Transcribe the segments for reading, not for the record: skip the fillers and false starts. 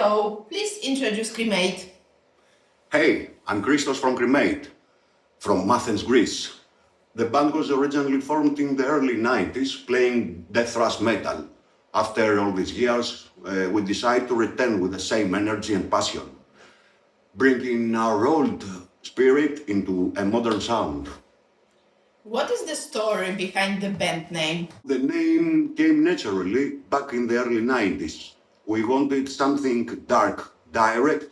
Hello, please introduce Cremate. Hey, I'm Christos from Cremate, from Athens, Greece. The band was originally formed in the early 90s, playing death thrash metal. After all these years, we decided to return with the same energy and passion, bringing our old spirit into a modern sound. What is the story behind the band name? The name came naturally back in the early 90s. We wanted something dark, direct,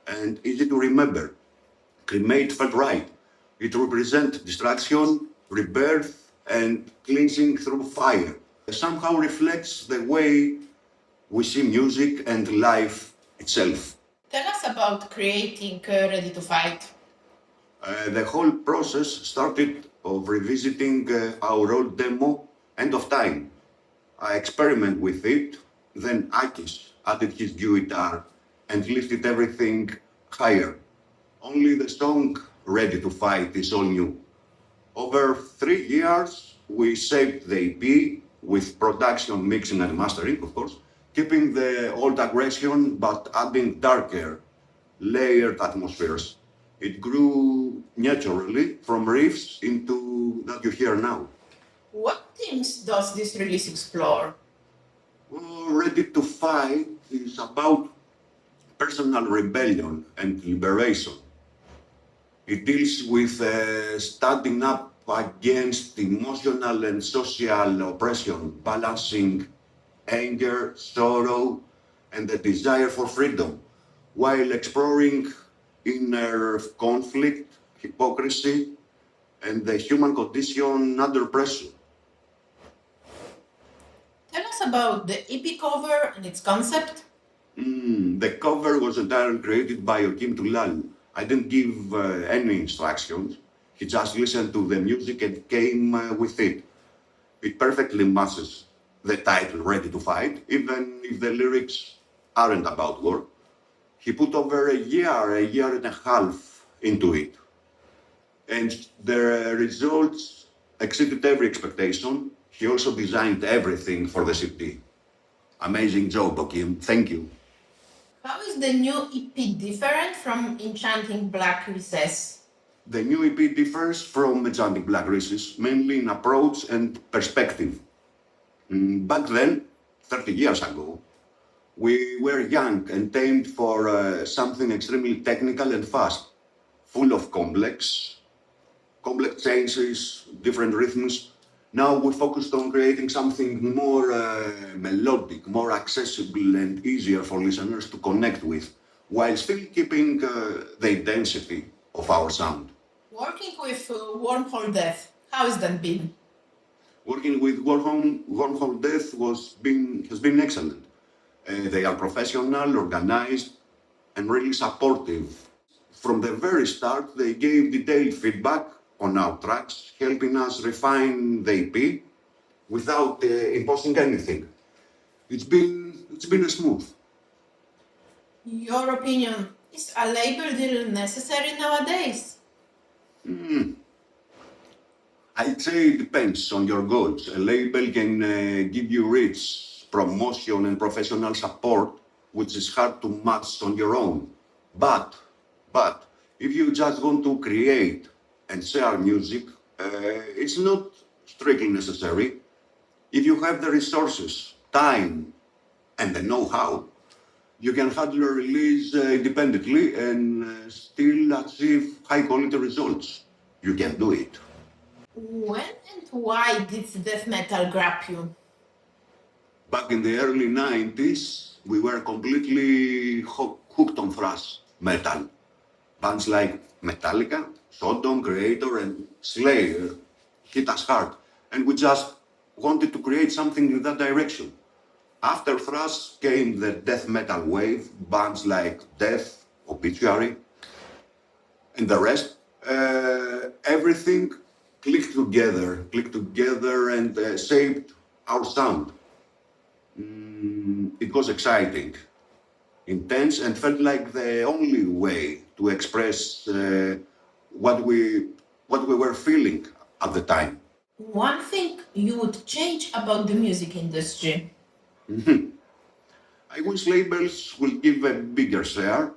and easy to remember. Cremate felt right. It represents destruction, rebirth, and cleansing through fire. It somehow reflects the way we see music and life itself. Tell us about creating Ready to Fight. The whole process started of revisiting our old demo, End of Time. I experimented with it, then Akis added his guitar and lifted everything higher. Only the song Ready to Fight is all new. Over 3 years, we shaped the EP with production, mixing, and mastering, of course, keeping the old aggression but adding darker, layered atmospheres. It grew naturally from riffs into that you hear now. What themes does this release explore? Ready to Fight is about personal rebellion and liberation. It deals with standing up against emotional and social oppression, balancing anger, sorrow, and the desire for freedom, while exploring inner conflict, hypocrisy, and the human condition under pressure. Tell us about the EP cover and its concept. The cover was entirely created by Joachim Tulal. I didn't give any instructions. He just listened to the music and came with it. It perfectly matches the title Ready to Fight, even if the lyrics aren't about war. He put over a year and a half into it. And the results exceeded every expectation. He also designed everything for the CD. Amazing job, Joachim. Thank you. How is the new EP different from Enchanting Black Recess? The new EP differs from Enchanting Black Races mainly in approach and perspective. Back then, 30 years ago, we were young and aimed for something extremely technical and fast, full of complex changes, different rhythms. Now we focused on creating something more melodic, more accessible and easier for listeners to connect with, while still keeping the intensity of our sound. Working with Wormhole Death, how has that been? Working with Wormhole Death has been excellent. They are professional, organized, and really supportive. From the very start, they gave detailed feedback on our tracks, helping us refine the EP without imposing anything. It's been a smooth. Your opinion, is a label deal necessary nowadays? I'd say it depends on your goals. A label can give you reach, promotion, and professional support, which is hard to match on your own. But if you just want to create and share music, it's not strictly necessary. If you have the resources, time, and the know-how, you can handle a release independently and still achieve high-quality results. You can do it. When and why did death metal grab you? Back in the early 90s, we were completely hooked on thrash metal. Bands like Metallica, Sodom, Creator, and Slayer hit us hard, and we just wanted to create something in that direction. After thrash came the death metal wave, bands like Death, Obituary, and the rest. Everything clicked together and shaped our sound. It was exciting, intense, and felt like the only way to express what we were feeling at the time. One thing you would change about the music industry? I wish labels will give a bigger share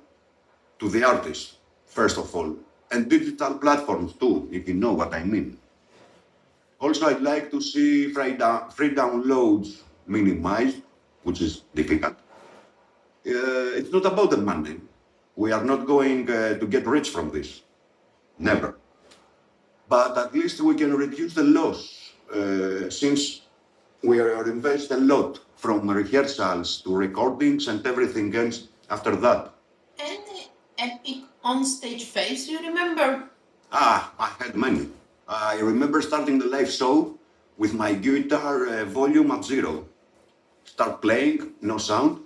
to the artist, first of all, and digital platforms too, if you know what I mean. Also, I'd like to see free downloads minimized, which is difficult. It's not about the money. We are not going to get rich from this. Never. But at least we can reduce the loss since we are invest a lot from rehearsals to recordings and everything else after that. Any epic on-stage phase you remember? I had many. I remember starting the live show with my guitar volume at zero. Start playing, no sound.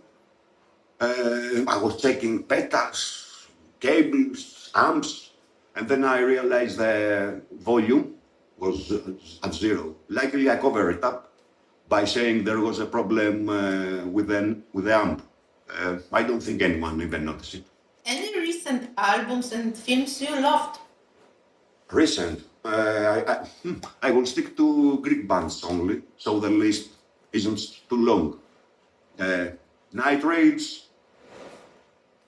I was checking pedals, cables, amps, and then I realized the volume was at zero. Luckily, I covered it up by saying there was a problem with the amp. I don't think anyone even noticed it. Any recent albums and films you loved? Recent. I will stick to Greek bands only, so the list isn't too long. Night Raids,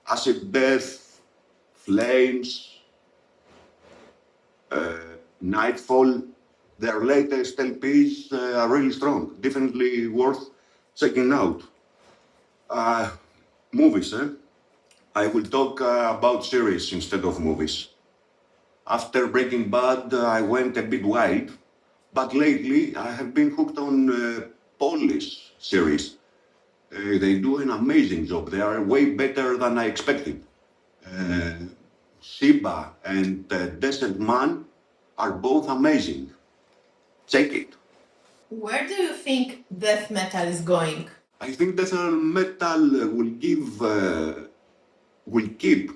Acid Death, Flames, Nightfall. Their latest LPs are really strong. Definitely worth checking out. Movies, eh? I will talk about series instead of movies. After Breaking Bad, I went a bit wild, but lately I have been hooked on Polish series. They do an amazing job. They are way better than I expected. Shiba and Desert Man are both amazing. Check it. Where do you think death metal is going? I think death metal will keep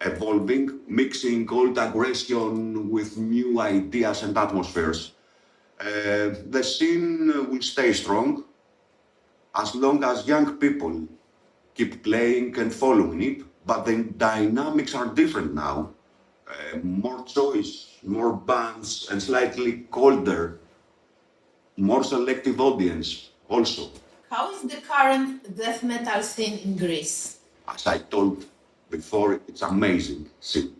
evolving, mixing old aggression with new ideas and atmospheres. The scene will stay strong as long as young people keep playing and following it, but the dynamics are different now. More choice, more bands, and slightly colder, more selective audience also. How is the current death metal scene in Greece? As I told before, it's amazing. See,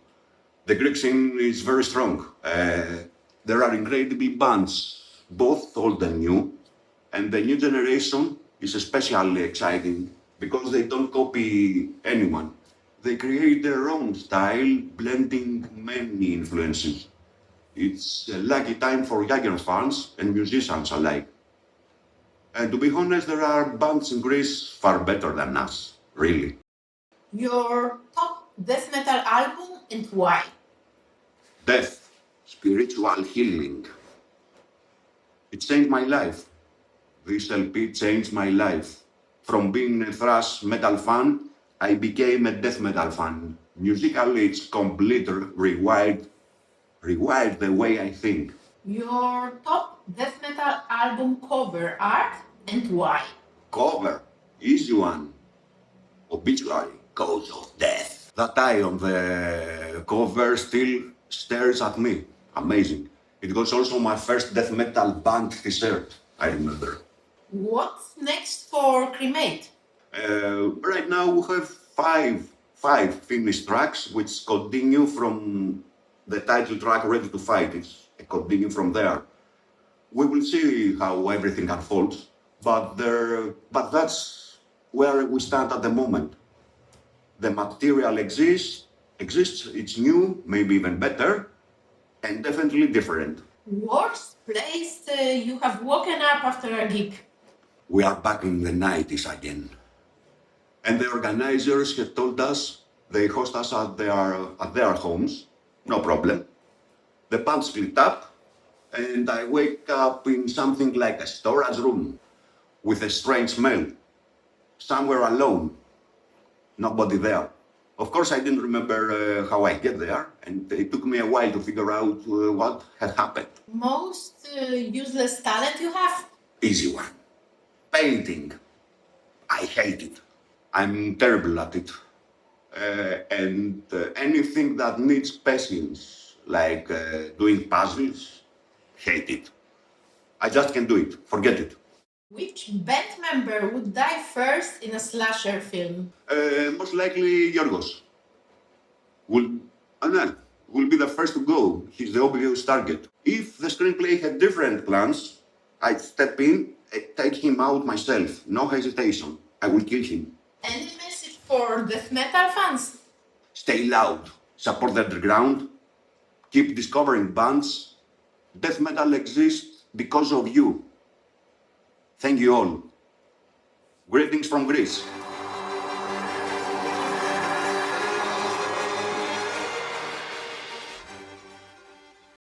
the Greek scene is very strong. There are incredible bands, both old and new, and the new generation is especially exciting because they don't copy anyone. They create their own style, blending many influences. It's a lucky time for younger fans and musicians alike. And to be honest, there are bands in Greece far better than us, really. Your top death metal album and why? Death, spiritual healing. It changed my life. This LP changed my life. From being a thrash metal fan, I became a death metal fan. Musically, it's completely rewired the way I think. Your top death metal album cover art and why? Cover, easy one. Obituary, cause of death. That eye on the cover still stares at me. Amazing. It was also my first death metal band t-shirt, I remember. What's next for Cremate? Right now we have five finished tracks which continue from the title track Ready to Fight. It's a continue from there. We will see how everything unfolds, but that's where we stand at the moment. The material exists, it's new, maybe even better, and definitely different. Worst place you have woken up after a gig? We are back in the 90s again. And the organizers have told us they host us at their homes, no problem. The band split up, and I wake up in something like a storage room with a strange smell, somewhere alone, nobody there. Of course, I didn't remember how I get there, and it took me a while to figure out what had happened. Most useless talent you have? Easy one. Painting. I hate it. I'm terrible at it. And anything that needs patience, like doing puzzles, hate it. I just can't do it. Forget it. Which band member would die first in a slasher film? Most likely Yorgos will, no, will be the first to go. He's the obvious target. If the screenplay had different plans, I'd step in and take him out myself. No hesitation. I will kill him. Any message for death metal fans? Stay loud. Support the underground. Keep discovering bands. Death metal exists because of you. Thank you all. Greetings from Greece.